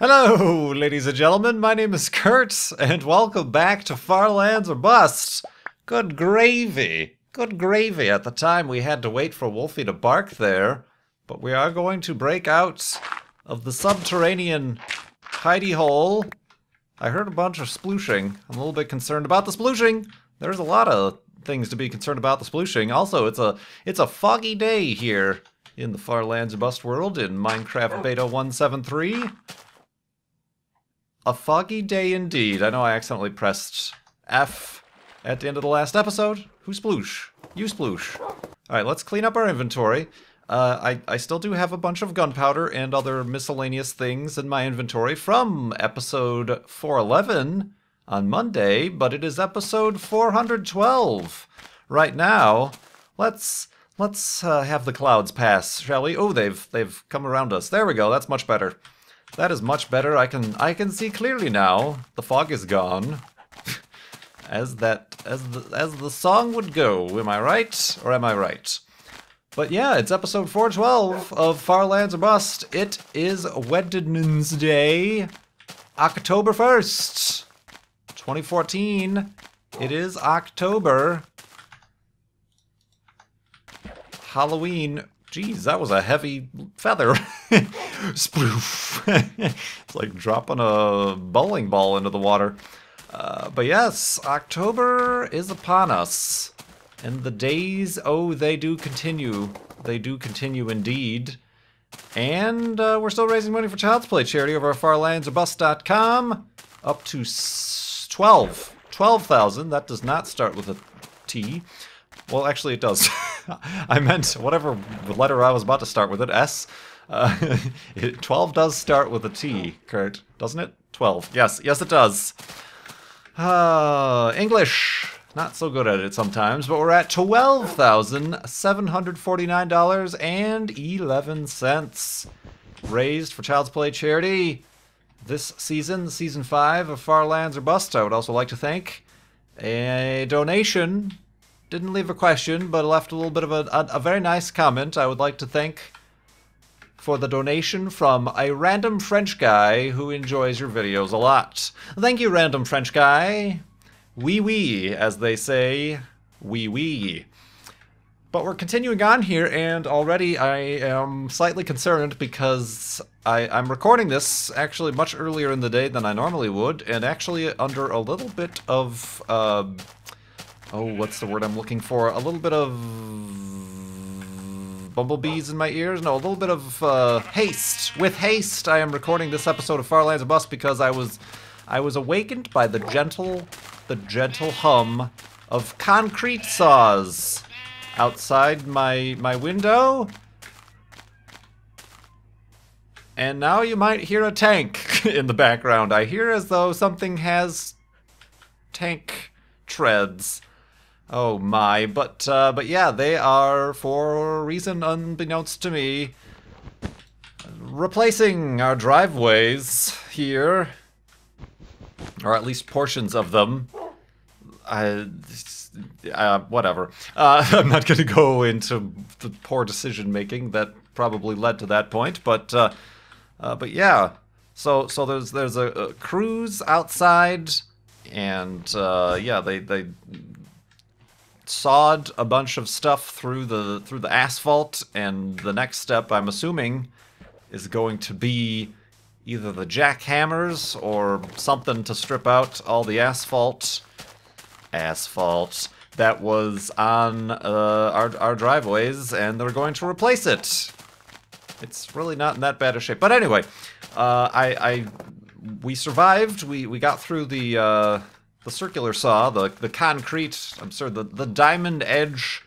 Hello, ladies and gentlemen. My name is Kurt, and welcome back to Far Lands or Bust. Good gravy. Good gravy. At the time, we had to wait for Wolfie to bark there, but we are going to break out of the subterranean hidey hole. I heard a bunch of splooshing. I'm a little bit concerned about the splooshing. There's a lot of things to be concerned about the splooshing. Also, it's a foggy day here in the Far Lands or Bust world in Minecraft Beta 1.7.3. A foggy day indeed. I know I accidentally pressed F at the end of the last episode. Who sploosh? You sploosh. Alright, let's clean up our inventory. I still do have a bunch of gunpowder and other miscellaneous things in my inventory from episode 411 on Monday, but it is episode 412 right now. Let's have the clouds pass, shall we? Oh, they've come around us. There we go. That's much better. That is much better. I can see clearly now. The fog is gone. as the song would go. Am I right? Or am I right? But yeah, it's episode 412 of Far Lands or Bust. It is Wednesday, October 1st, 2014. It is October. Halloween. Jeez, that was a heavy feather. Sploof. It's like dropping a bowling ball into the water. But yes, October is upon us. And the days, oh, they do continue. They do continue indeed. And we're still raising money for Child's Play charity over at farlandsorbust.com. Up to 12,000. That does not start with a T. Well, actually it does. I meant whatever letter I was about to start with it, S. 12 does start with a T, Kurt, doesn't it? 12. Yes, it does. English. Not so good at it sometimes, but we're at $12,749.11 raised for Child's Play charity this season, Season 5 of Far Lands or Bust. I would also like to thank a donation. Didn't leave a question, but left a little bit of a very nice comment. I would like to thank for the donation from a random French guy who enjoys your videos a lot. Thank you, random French guy. Oui, oui, as they say. Oui, oui. But we're continuing on here, and already I am slightly concerned because I'm recording this actually much earlier in the day than I normally would, and actually under a little bit of... oh, what's the word I'm looking for? A little bit of bumblebees in my ears? No, a little bit of haste. With haste, I am recording this episode of Far Lands or Bust because I was awakened by the gentle hum of concrete saws outside my window. And now you might hear a tank in the background. I hear as though something has tank treads. Oh my, but yeah, they are, for a reason unbeknownst to me, replacing our driveways here, or at least portions of them. Whatever. I'm not going to go into the poor decision making that probably led to that point, but yeah. So there's a cruise outside, and yeah, they sawed a bunch of stuff through the asphalt, and the next step, I'm assuming, is going to be either the jackhammers or something to strip out all the asphalt that was on our driveways, and they're going to replace it. It's really not in that bad a shape, but anyway, we survived. We got through the circular saw, the concrete, I'm sorry, the diamond edge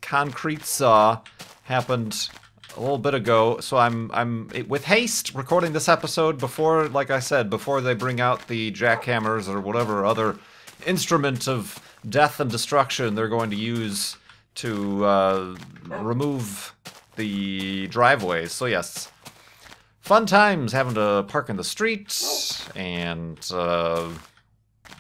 concrete saw happened a little bit ago, so I'm with haste recording this episode before, like I said, before they bring out the jackhammers or whatever other instrument of death and destruction they're going to use to remove the driveways. So yes, fun times having to park in the street and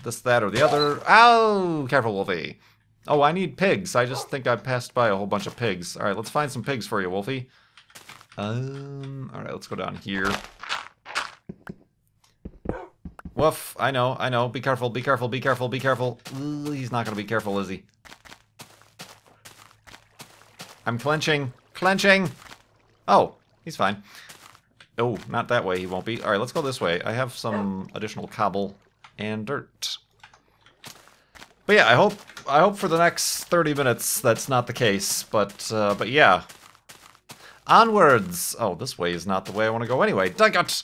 this, that, or the other. Ow! Careful, Wolfie. Oh, I need pigs. I just think I passed by a whole bunch of pigs. Alright, let's find some pigs for you, Wolfie. Alright, let's go down here. Woof. I know, I know. Be careful, be careful, be careful, be careful. Ooh, he's not gonna be careful, is he? I'm clenching. Clenching! Oh, he's fine. Oh, not that way, he won't be. Alright, let's go this way. I have some additional cobble and dirt. But yeah, I hope for the next 30 minutes that's not the case. But yeah. Onwards! Oh, this way is not the way I want to go anyway. Dang it!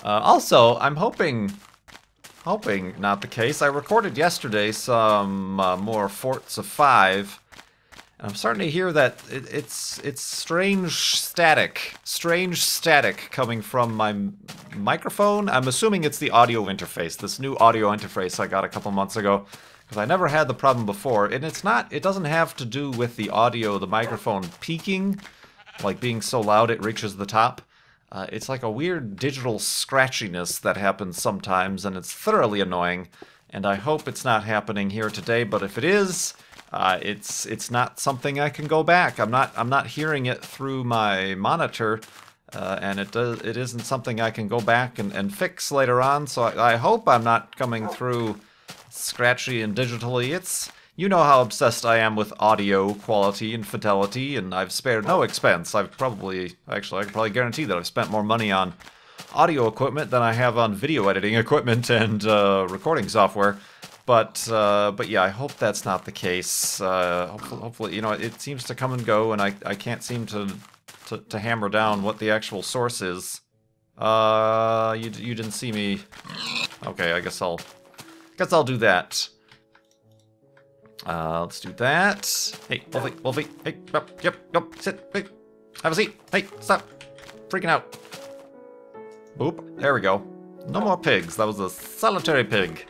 Also, I'm hoping not the case. I recorded yesterday some more Forts of 5. And I'm starting to hear that it's strange static coming from my microphone. I'm assuming it's the audio interface, this new audio interface I got a couple months ago, because I never had the problem before. And it doesn't have to do with the audio, the microphone peaking, like being so loud it reaches the top. It's like a weird digital scratchiness that happens sometimes, and it's thoroughly annoying. And I hope it's not happening here today, but if it is, it's not something I can go back. I'm not hearing it through my monitor, and it isn't something I can go back and fix later on. So I hope I'm not coming through scratchy and digitally. You know how obsessed I am with audio quality and fidelity, and I've spared no expense. I can probably guarantee that I've spent more money on audio equipment than I have on video editing equipment and recording software. But yeah, I hope that's not the case. Hopefully, you know, it seems to come and go, and I can't seem to hammer down what the actual source is. You didn't see me. Okay, I guess I'll do that. Let's do that. Hey, Wolfie, hey, up, yep, go, sit, hey, have a seat. Hey, stop freaking out. Boop, there we go. No more pigs. That was a solitary pig.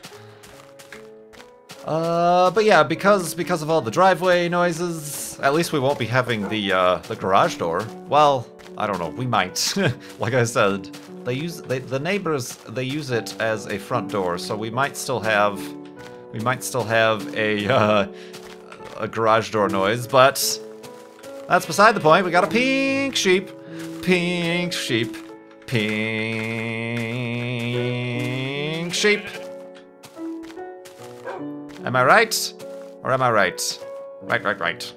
But yeah, because of all the driveway noises, at least we won't be having the garage door. Well, I don't know, we might. Like I said, the neighbors, they use it as a front door, so we might still have a garage door noise, but that's beside the point. We got a pink sheep, pink sheep, pink sheep. Am I right? Or am I right? Right.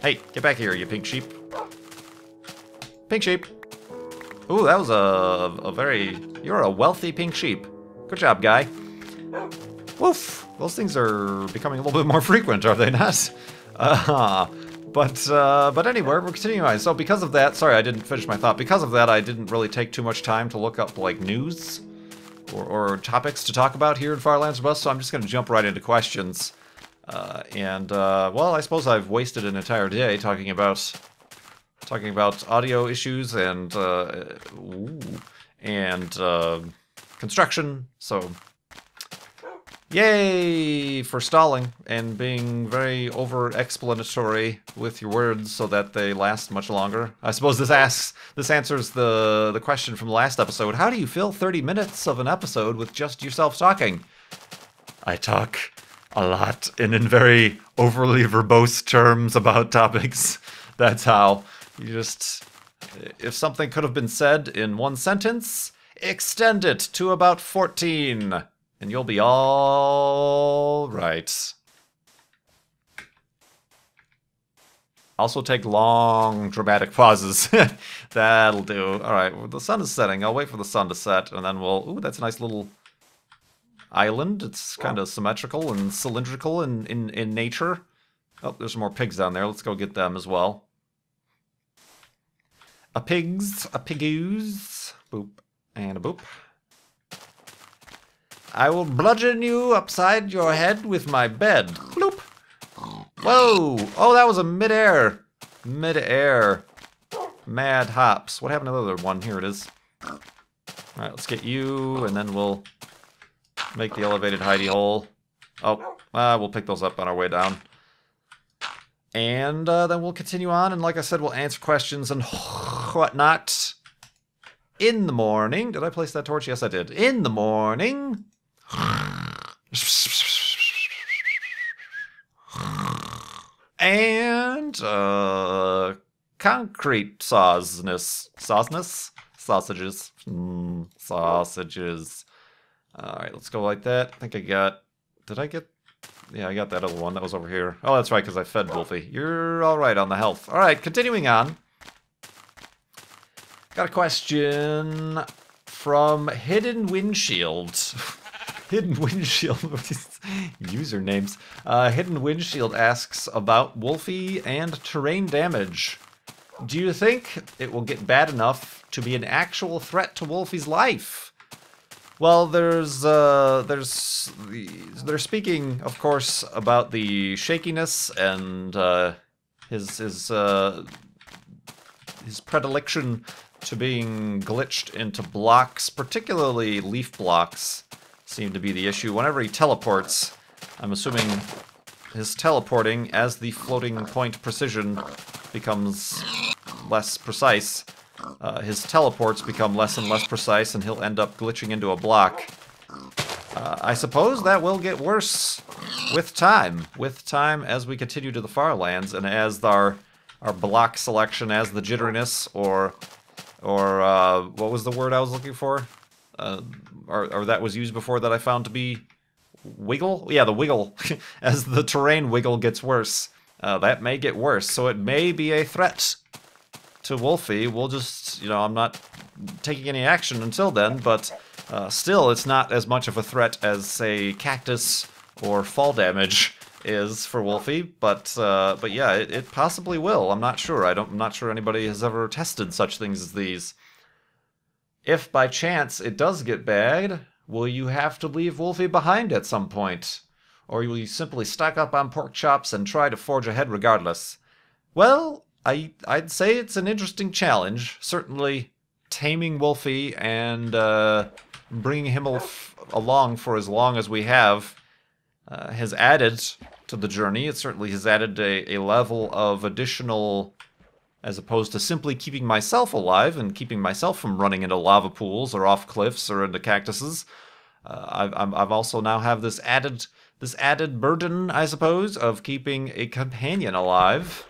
Hey, get back here, you pink sheep. Pink sheep. Ooh, that was you're a wealthy pink sheep. Good job, guy. Woof! Those things are becoming a little bit more frequent, are they not? But anyway, we're continuing on. So because of that, sorry, I didn't finish my thought. Because of that, I didn't really take too much time to look up, like, news or topics to talk about here in Farlands Bus, so I'm just going to jump right into questions. Well, I suppose I've wasted an entire day talking about audio issues and construction, so yay for stalling and being very over-explanatory with your words so that they last much longer. I suppose this answers the question from the last episode. How do you fill 30 minutes of an episode with just yourself talking? I talk a lot and in very overly verbose terms about topics. That's how. You just... If something could have been said in one sentence, extend it to about 14. And you'll be all right. Also take long, dramatic pauses. That'll do. Alright, well, the sun is setting. I'll wait for the sun to set, and then we'll... Ooh, that's a nice little island. It's kind of symmetrical and cylindrical in nature. Oh, there's some more pigs down there. Let's go get them as well. A piggoos. Boop, and a boop. I will bludgeon you upside your head with my bed. Bloop. Whoa! Oh, that was a mid-air. Mid-air. Mad hops. What happened to the other one? Here it is. Alright, let's get you, and then we'll make the elevated hidey hole. Oh, we'll pick those up on our way down. And then we'll continue on, and like I said, we'll answer questions and whatnot. In the morning. Did I place that torch? Yes, I did. In the morning... And concrete sawness. Sausages. Sausages. Alright, let's go like that. I think I got... Did I get... Yeah, I got that other one that was over here. Oh, that's right, because I fed Wolfie. You're alright on the health. Alright, continuing on. Got a question from Hidden Windshield. Hidden Windshield, usernames. Hidden Windshield asks about Wolfie and terrain damage. Do you think it will get bad enough to be an actual threat to Wolfie's life? Well, they're speaking, of course, about the shakiness and his predilection to being glitched into blocks, particularly leaf blocks, seem to be the issue. Whenever he teleports, I'm assuming his teleporting, as the floating point precision becomes less precise, his teleports become less and less precise, and he'll end up glitching into a block. I suppose that will get worse with time. With time, as we continue to the far lands, and as our block selection, as the jitteriness, or what was the word I was looking for? Or that was used before that I found to be wiggle? Yeah, the wiggle. As the terrain wiggle gets worse, that may get worse. So it may be a threat to Wolfie. We'll just, I'm not taking any action until then, but still, it's not as much of a threat as, say, cactus or fall damage is for Wolfie. But yeah, it possibly will. I'm not sure. I'm not sure anybody has ever tested such things as these. If by chance it does get bad, will you have to leave Wolfie behind at some point? Or will you simply stock up on pork chops and try to forge ahead regardless? Well, I'd say it's an interesting challenge. Certainly taming Wolfie and bringing him along for as long as we have has added to the journey. It certainly has added a level of additional... as opposed to simply keeping myself alive and keeping myself from running into lava pools or off cliffs or into cactuses. I've also now have this added burden, I suppose, of keeping a companion alive.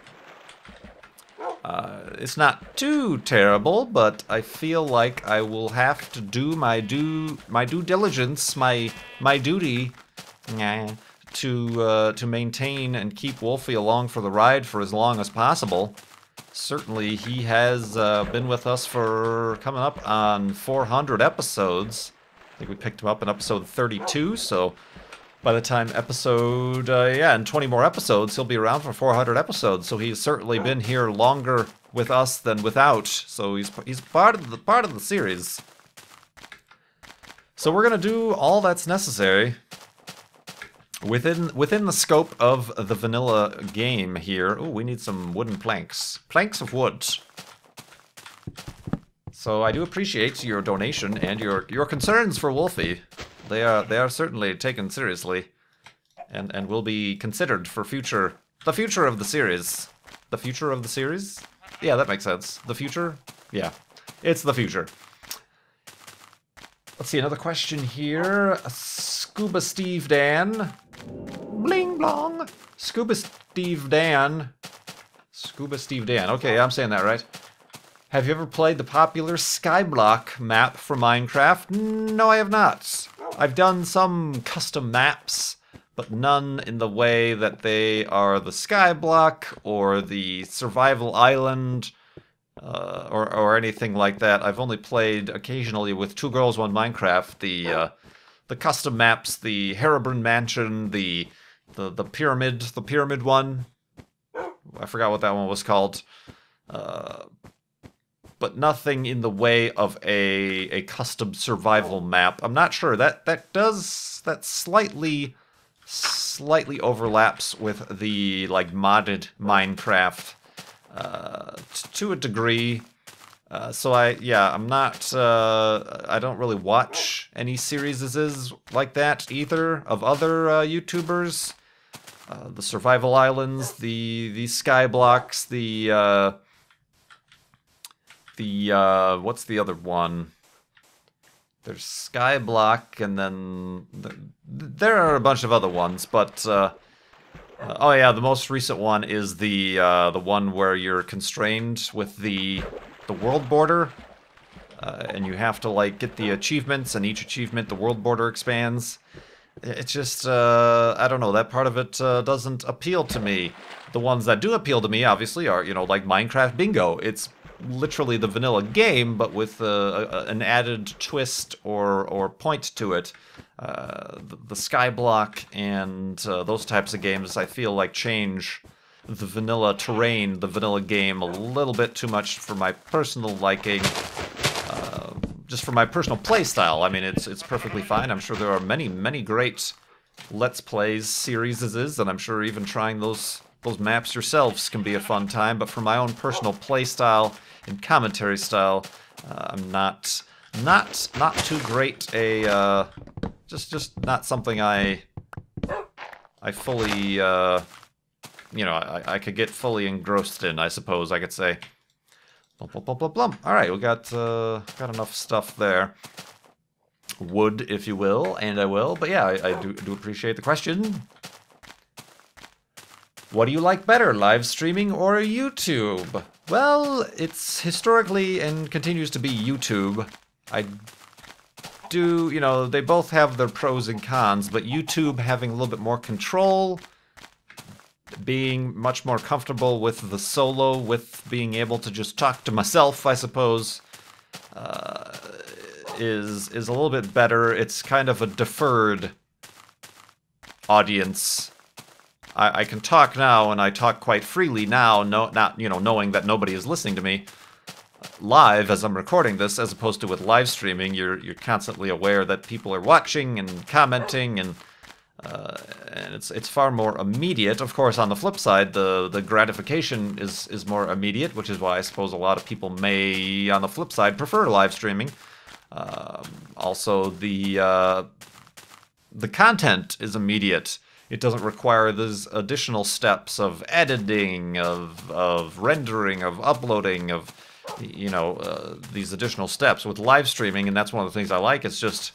It's not too terrible, but I feel like I will have to do my due diligence, my duty, to maintain and keep Wolfie along for the ride for as long as possible. Certainly, he has been with us for coming up on 400 episodes. I think we picked him up in episode 32, so by the time episode, in 20 more episodes, he'll be around for 400 episodes. So he's certainly been here longer with us than without. So he's part of the series. So we're gonna do all that's necessary within the scope of the vanilla game here. Oh, we need some wooden planks. Planks of wood. So I do appreciate your donation and your concerns for Wolfie. They are certainly taken seriously, and will be considered for the future of the series. The future of the series? Yeah, that makes sense. The future? Yeah, it's the future. Let's see, another question here. Scuba Steve Dan. Bling blong. Scuba Steve Dan. Okay, I'm saying that right. Have you ever played the popular Skyblock map for Minecraft? No, I have not. I've done some custom maps, but none in the way that they are the Skyblock or the Survival Island or anything like that. I've only played occasionally with Two Girls One Minecraft, the custom maps, the Herobrine Mansion, the pyramid one. I forgot what that one was called. But nothing in the way of a custom survival map. I'm not sure that slightly overlaps with the like modded Minecraft to a degree. So I'm not. I don't really watch any series like that either of other YouTubers. The Survival Islands, the Skyblocks, what's the other one? There's Skyblock, and then there are a bunch of other ones, but oh yeah, the most recent one is the one where you're constrained with the world border. and you have to like get the achievements, and each achievement the world border expands. It's just, I don't know, that part of it doesn't appeal to me. The ones that do appeal to me, obviously, are, you know, like Minecraft Bingo. It's literally the vanilla game, but with an added twist or point to it. The Skyblock and those types of games, I feel like change the vanilla terrain, the vanilla game, a little bit too much for my personal liking. Just for my personal play style. I mean, it's perfectly fine. I'm sure there are many great Let's Plays series, and I'm sure even trying those maps yourselves can be a fun time. But for my own personal play style and commentary style, I'm not too great a just not something I fully you know, I could get fully engrossed in, I suppose I could say. Blum, blum, blum, blum, blum. All right, we got enough stuff there. Wood, if you will, and I will. But yeah, I do appreciate the question. What do you like better, live streaming or YouTube? Well, it's historically and continues to be YouTube. I do, you know, they both have their pros and cons, but YouTube having a little bit more control, being much more comfortable with the solo, with being able to just talk to myself, I suppose, is a little bit better. It's kind of a deferred audience. I can talk now, and I talk quite freely now, not you know, knowing that nobody is listening to me live as I'm recording this, as opposed to with live streaming. You're constantly aware that people are watching and commenting, and it's far more immediate. Of course, on the flip side, the gratification is more immediate, which is why I suppose a lot of people may, on the flip side, prefer live streaming. Also, the content is immediate. It doesn't require those additional steps of editing, of rendering, of uploading, of, you know, these additional steps with live streaming, and that's one of the things I like. It's just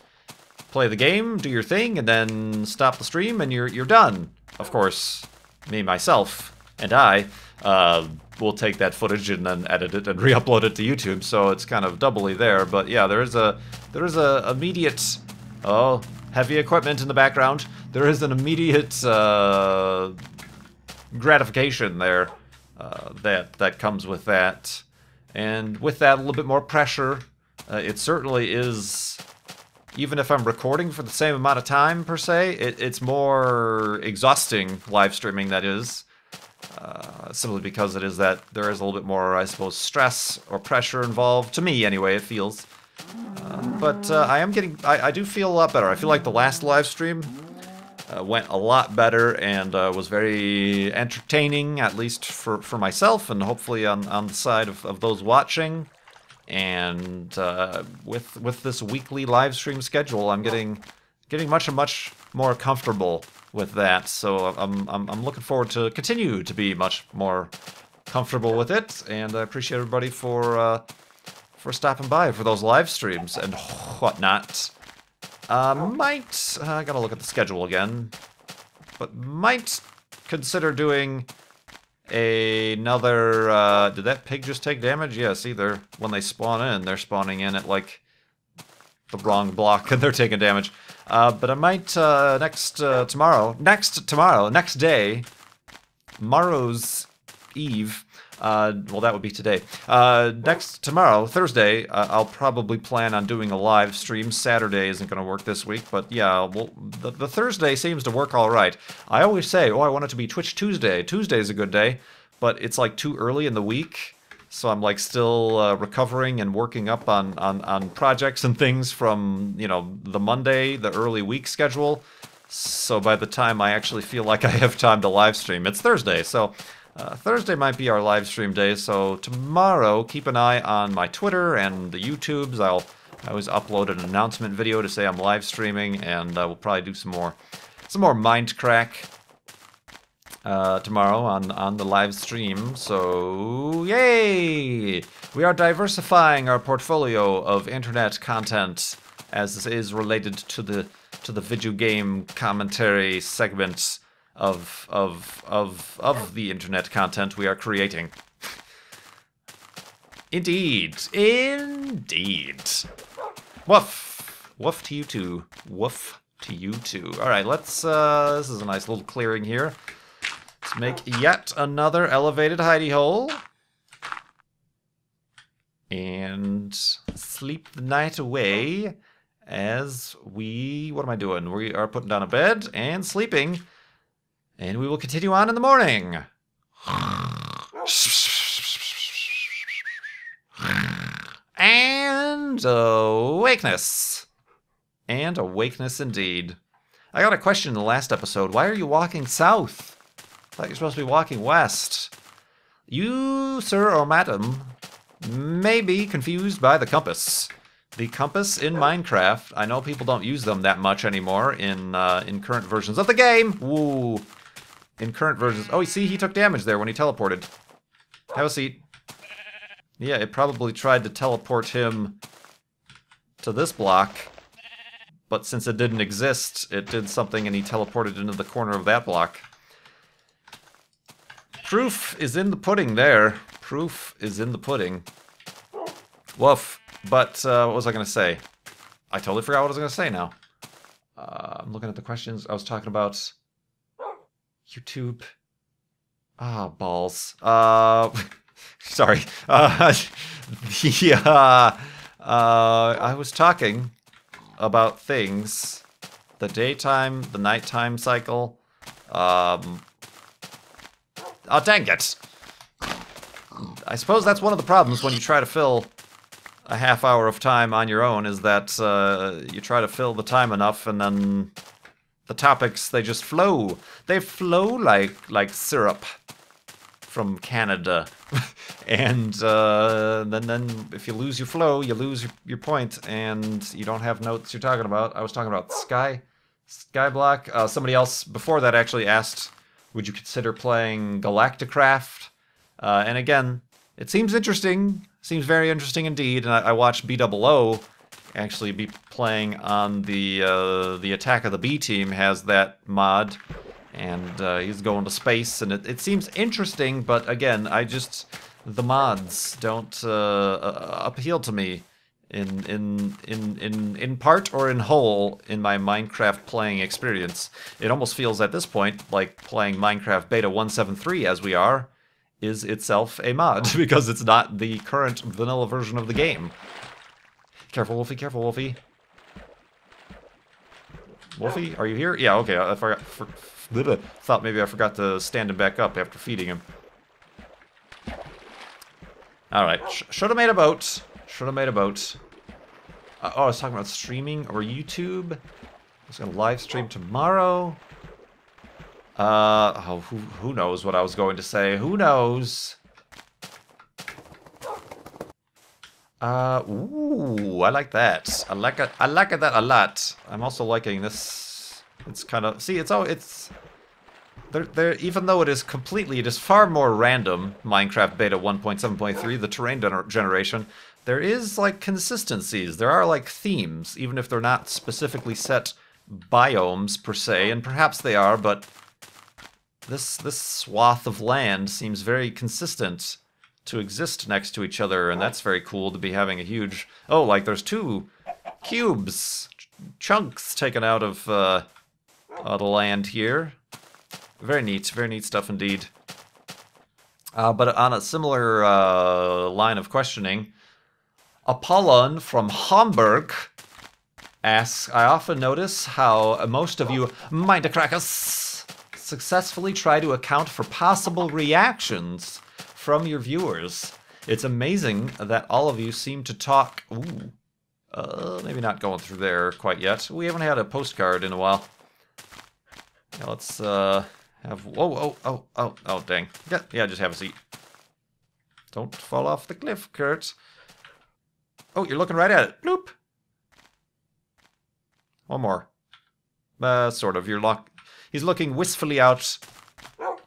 play the game, do your thing, and then stop the stream, and you're done. Of course, me, myself, and I will take that footage and then edit it and re-upload it to YouTube, so it's kind of doubly there. But yeah, there is a immediate, oh, heavy equipment in the background. There is an immediate gratification there that comes with that, and with that, a little bit more pressure. It certainly is. Even if I'm recording for the same amount of time, per se, it's more exhausting live streaming, that is. Simply because there is a little bit more, I suppose, stress or pressure involved. To me, anyway, it feels. But I do feel a lot better. I feel like the last live stream went a lot better and was very entertaining, at least for myself, and hopefully on the side of those watching. And with this weekly live stream schedule, I'm getting much more comfortable with that. So I'm looking forward to continue to be much more comfortable with it. And I appreciate everybody for stopping by for those live streams and whatnot. I gotta look at the schedule again, but might consider doing another, did that pig just take damage? Yeah, see, when they spawn in, they're spawning in at, like, the wrong block, and they're taking damage. But I might, next day, tomorrow's Eve, well, that would be today. Tomorrow, Thursday, I'll probably plan on doing a live stream. Saturday isn't going to work this week, but yeah, well, the Thursday seems to work all right. I always say, oh, I want it to be Twitch Tuesday. Tuesday's a good day, but it's like too early in the week, so I'm like still recovering and working up on projects and things from, you know, the Monday, the early week schedule. So by the time I actually feel like I have time to live stream, it's Thursday. So Thursday might be our live stream day, so tomorrow, keep an eye on my Twitter and the YouTubes. I always upload an announcement video to say I'm live streaming, and we'll probably do some more Mindcrack tomorrow on the live stream. So yay! We are diversifying our portfolio of internet content as this is related to the video game commentary segments of the internet content we are creating. Indeed. Indeed. Woof. Woof to you too. Woof to you too. Alright, let's, this is a nice little clearing here. Let's make yet another elevated hidey hole. And sleep the night away as we... What am I doing? We are putting down a bed and sleeping. And we will continue on in the morning. And awakeness. And awakeness indeed. I got a question in the last episode. Why are you walking south? I thought you were supposed to be walking west. You, sir or madam, may be confused by the compass. The compass in Minecraft. I know people don't use them that much anymore in current versions of the game. Woo. In current versions. Oh, you see, he took damage there when he teleported. Have a seat. Yeah, it probably tried to teleport him to this block. But since it didn't exist, it did something and he teleported into the corner of that block. Proof is in the pudding there. Proof is in the pudding. Woof. But, what was I going to say? I totally forgot what I was going to say now. I'm looking at the questions. I was talking about YouTube. Ah, balls. Sorry. I was talking about things. The daytime, the nighttime cycle. Oh, dang it. I suppose that's one of the problems when you try to fill a half hour of time on your own, is that you try to fill the time enough and then the topics, they just flow. They flow like syrup from Canada. And then if you lose your flow, you lose your point, and you don't have notes you're talking about. I was talking about Skyblock. Somebody else before that actually asked, would you consider playing Galacticraft? And again, it seems interesting. Seems very interesting indeed. And I watched BOO actually be playing on the Attack of the B Team has that mod. And he's going to space, and it seems interesting, but again, the mods don't appeal to me in part or in whole in my Minecraft playing experience. It almost feels at this point like playing Minecraft Beta 173 as we are is itself a mod, because it's not the current vanilla version of the game. Careful, Wolfie, careful, Wolfie. Wolfie, are you here? Yeah, okay, I forgot. Thought maybe I forgot to stand him back up after feeding him. Alright, should have made a boat. Should have made a boat. Oh, I was talking about streaming or YouTube. I was going to live stream tomorrow. Oh, who knows what I was going to say? Who knows? Ooh, I like that. I like that a lot. I'm also liking this. It's kind of, see, even though it is far more random, Minecraft Beta 1.7.3, the terrain generation, there is, like, consistencies. There are, like, themes, even if they're not specifically set biomes, per se, and perhaps they are, but this swath of land seems very consistent to exist next to each other, and that's very cool to be having a huge... Oh, like, there's two cubes, chunks taken out of the land here. Very neat stuff indeed. But on a similar line of questioning, Apollon from Hamburg asks, I often notice how most of you Mindcrackers successfully try to account for possible reactions from your viewers. It's amazing that all of you seem to talk... Ooh. Maybe not going through there quite yet. We haven't had a postcard in a while. Yeah, let's have... Whoa, oh, dang. Yeah, just have a seat. Don't fall off the cliff, Kurt. Oh, you're looking right at it. Bloop. One more. Sort of. He's looking wistfully out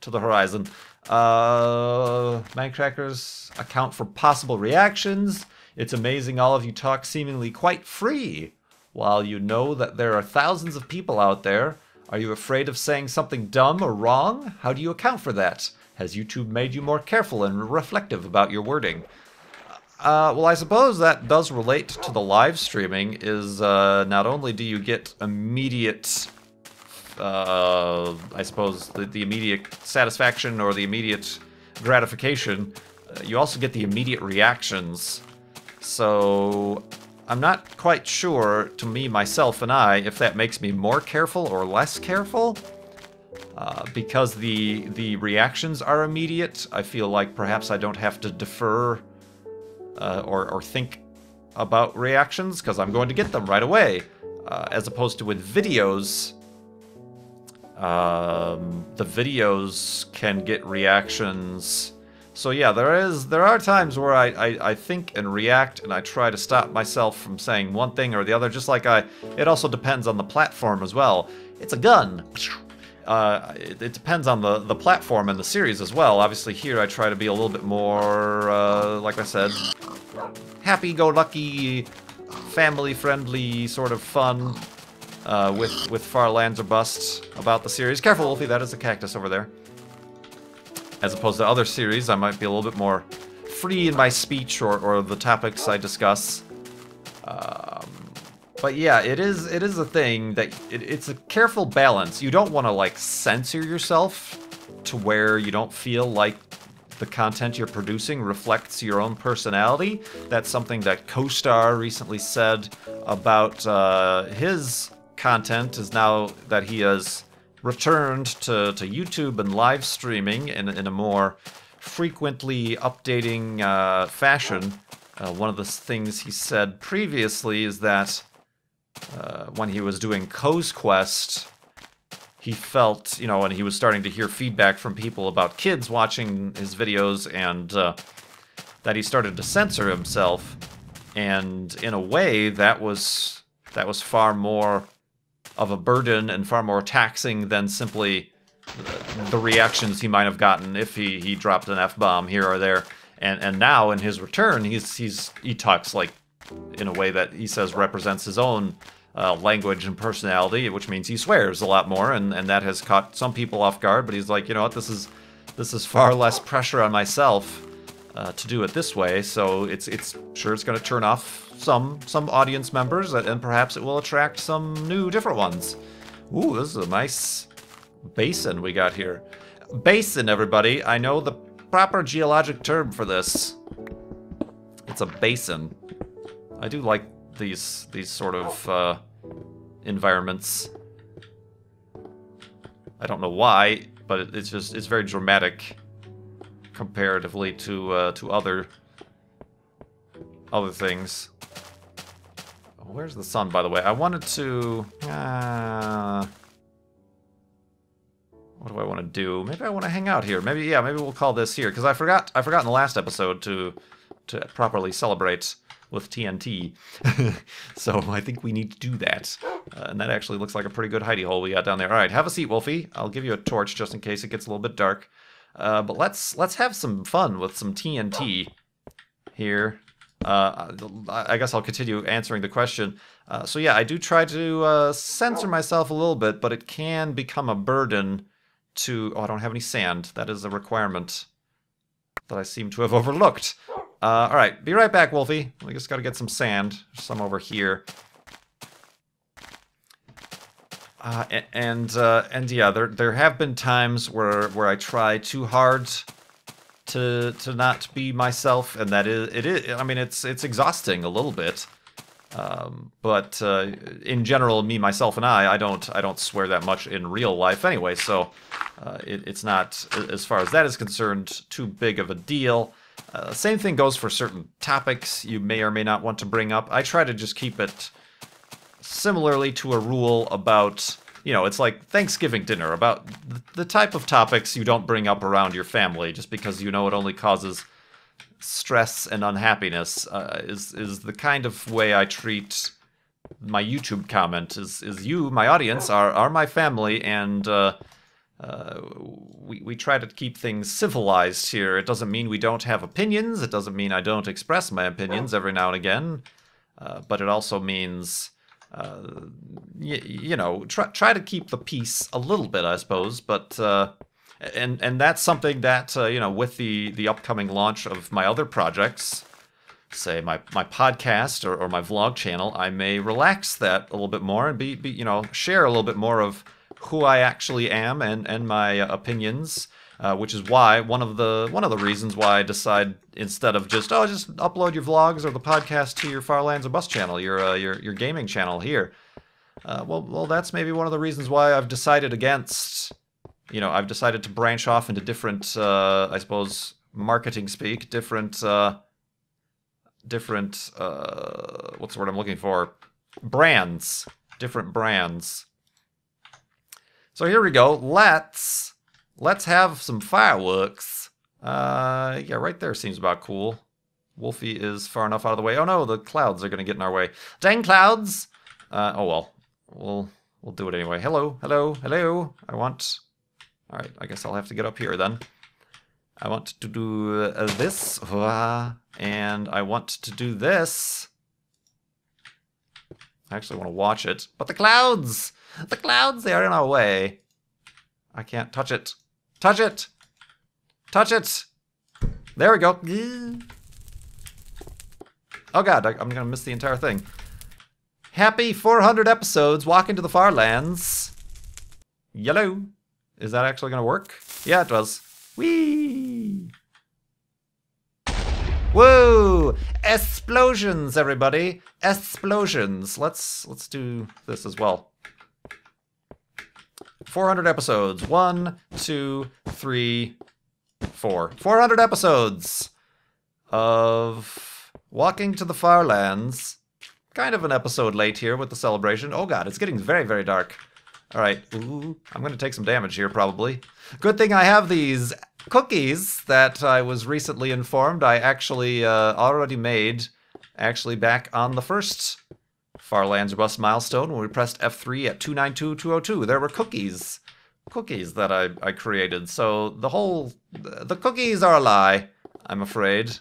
to the horizon. Minecrackers account for possible reactions. It's amazing all of you talk seemingly quite free, while you know that there are thousands of people out there. Are you afraid of saying something dumb or wrong? How do you account for that? Has YouTube made you more careful and reflective about your wording? Well, I suppose that does relate to the live streaming, is not only do you get immediate, I suppose, the immediate satisfaction or the immediate gratification, you also get the immediate reactions. So I'm not quite sure, to me, myself and I, if that makes me more careful or less careful. Because the reactions are immediate, I feel like perhaps I don't have to defer or think about reactions, because I'm going to get them right away. As opposed to with videos, the videos can get reactions. So yeah, there are times where I think and react, and I try to stop myself from saying one thing or the other, just like it also depends on the platform as well. It's a gun. It depends on the platform and the series as well. Obviously here I try to be a little bit more, like I said, happy-go-lucky, family-friendly sort of fun with Far Lands or Bust about the series. Careful, Wolfie, that is a cactus over there. As opposed to other series, I might be a little bit more free in my speech or the topics I discuss. But yeah, it is a thing that it's a careful balance. You don't want to like censor yourself to where you don't feel like the content you're producing reflects your own personality. That's something that Co-Star recently said about his content, is now that he has returned to YouTube and live streaming in a more frequently updating fashion. One of the things he said previously is that when he was doing Co's Quest, he felt, you know, and he was starting to hear feedback from people about kids watching his videos, and that he started to censor himself. And in a way, that was far more of a burden and far more taxing than simply the reactions he might have gotten if he dropped an F-bomb here or there. And now in his return, he talks like in a way that he says represents his own language and personality, which means he swears a lot more, and that has caught some people off guard. But he's like, you know what, this is far less pressure on myself to do it this way. So it's sure it's going to turn off some audience members, and perhaps it will attract some new, different ones. Ooh, this is a nice basin we got here. Basin, everybody. I know the proper geologic term for this. It's a basin. I do like these sort of environments. I don't know why, but it's very dramatic comparatively to other things. Where's the sun, by the way? I wanted to. What do I want to do? Maybe I want to hang out here. Maybe we'll call this here, because I forgot in the last episode to properly celebrate with TNT. So I think we need to do that. And that actually looks like a pretty good hidey hole we got down there. All right, have a seat, Wolfie. I'll give you a torch just in case it gets a little bit dark. But let's have some fun with some TNT here. I guess I'll continue answering the question. So yeah, I do try to censor myself a little bit, but it can become a burden to... Oh, I don't have any sand. That is a requirement that I seem to have overlooked. All right, be right back, Wolfie. We just got to get some sand. There's some over here. And yeah, there have been times where I try too hard to not be myself, and that is I mean, it's exhausting a little bit. But in general, me, myself, and I don't swear that much in real life anyway, so it's not, as far as that is concerned, too big of a deal. Same thing goes for certain topics you may or may not want to bring up. I try to just keep it similarly to a rule about, you know, it's like Thanksgiving dinner, about the type of topics you don't bring up around your family just because you know it only causes stress and unhappiness, is the kind of way I treat my YouTube comment. Is you, my audience, are my family, and we try to keep things civilized here. It doesn't mean we don't have opinions. It doesn't mean I don't express my opinions every now and again. But it also means, you know, try to keep the peace a little bit, I suppose. But and that's something that you know, with the upcoming launch of my other projects, say, my podcast or my vlog channel, I may relax that a little bit more and be you know, share a little bit more of who I actually am and my opinions, which is why one of the reasons why I decide, instead of just upload your vlogs or the podcast to your Farlands or Bust channel, your gaming channel here. Well, that's maybe one of the reasons why I've decided against, you know, I've decided to branch off into different, I suppose, marketing speak, different, what's the word I'm looking for? Brands. Different brands. So here we go. Let's have some fireworks. Yeah, right there seems about cool. Wolfie is far enough out of the way. Oh no, the clouds are going to get in our way. Dang clouds! Oh well. We'll do it anyway. Hello, hello, hello. Alright, I guess I'll have to get up here then. I want to do this, and I want to do this. I actually want to watch it. But the clouds! The clouds, they are in our way. I can't touch it. Touch it! Touch it! There we go. Oh god, I'm gonna miss the entire thing. Happy 400 episodes, walk into the Farlands. Yellow. Is that actually gonna work? Yeah, it does. Whee! Whoa! Explosions, everybody! Explosions. Let's do this as well. 400 episodes. 1, 2, 3, 4. 400 episodes of walking to the Farlands. Kind of an episode late here with the celebration. Oh god, it's getting very, very dark. Alright, ooh, I'm going to take some damage here probably. Good thing I have these cookies that I was recently informed I actually already made, actually back on the first Farlands or Bust milestone when we pressed F3 at 292202. There were cookies. Cookies that I created. So the cookies are a lie, I'm afraid.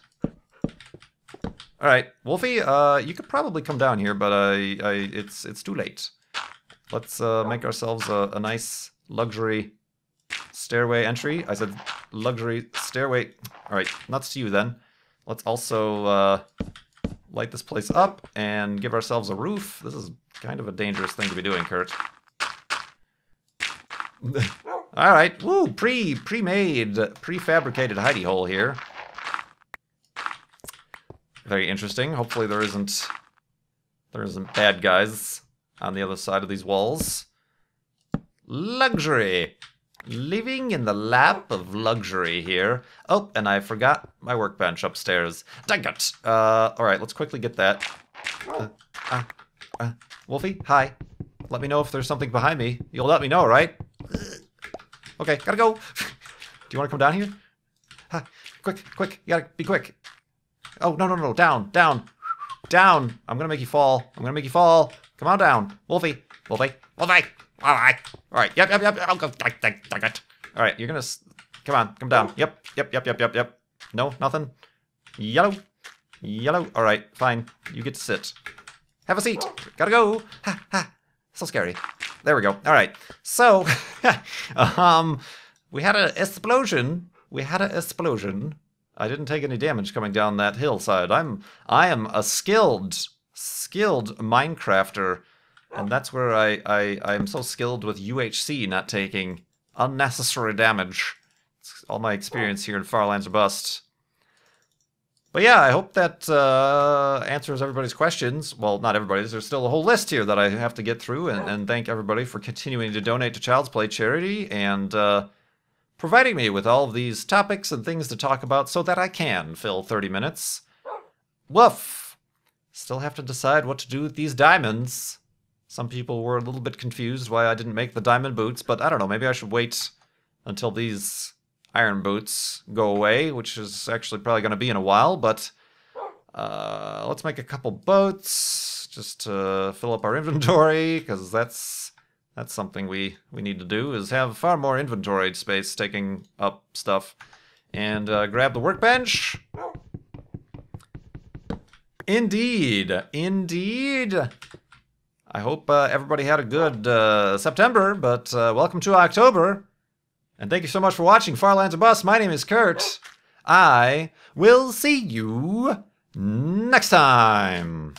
Alright, Wolfie, you could probably come down here, but it's too late. Let's make ourselves a nice luxury stairway entry. I said luxury stairway. Alright, nuts to you then. Let's also light this place up and give ourselves a roof. This is kind of a dangerous thing to be doing, Kurt. Alright, woo, pre-made, prefabricated hidey hole here. Very interesting. Hopefully there isn't bad guys on the other side of these walls. Luxury! Living in the lap of luxury here. Oh, and I forgot my workbench upstairs. Dang it! Alright, let's quickly get that. Wolfie, hi. Let me know if there's something behind me. You'll let me know, right? Okay, gotta go. Do you want to come down here? Quick, quick, you gotta be quick. Oh, no, down. I'm gonna make you fall. Come on down. Wolfie. Alright, yep. Oh, dang it. Alright, you're gonna... come down. Yep. No, nothing. Yellow. Alright, fine. You get to sit. Have a seat. Gotta go. So scary. There we go. Alright, so... we had an explosion. I didn't take any damage coming down that hillside. I am a skilled Minecrafter, and that's where I'm so skilled with UHC, not taking unnecessary damage. It's all my experience here in Farlands or Bust. But yeah, I hope that answers everybody's questions. Well, not everybody's. There's still a whole list here that I have to get through, and thank everybody for continuing to donate to Child's Play charity and providing me with all of these topics and things to talk about so that I can fill 30 minutes. Woof! Still have to decide what to do with these diamonds. Some people were a little bit confused why I didn't make the diamond boots, but I don't know, maybe I should wait until these iron boots go away, which is actually probably going to be in a while, but let's make a couple boats just to fill up our inventory, because that's something we need to do, is have far more inventory space taking up stuff. And grab the workbench. Indeed. I hope everybody had a good September, but welcome to October. And thank you so much for watching Farlands or Bust. My name is Kurt. I will see you next time.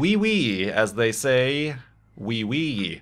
Wee wee, as they say, wee wee.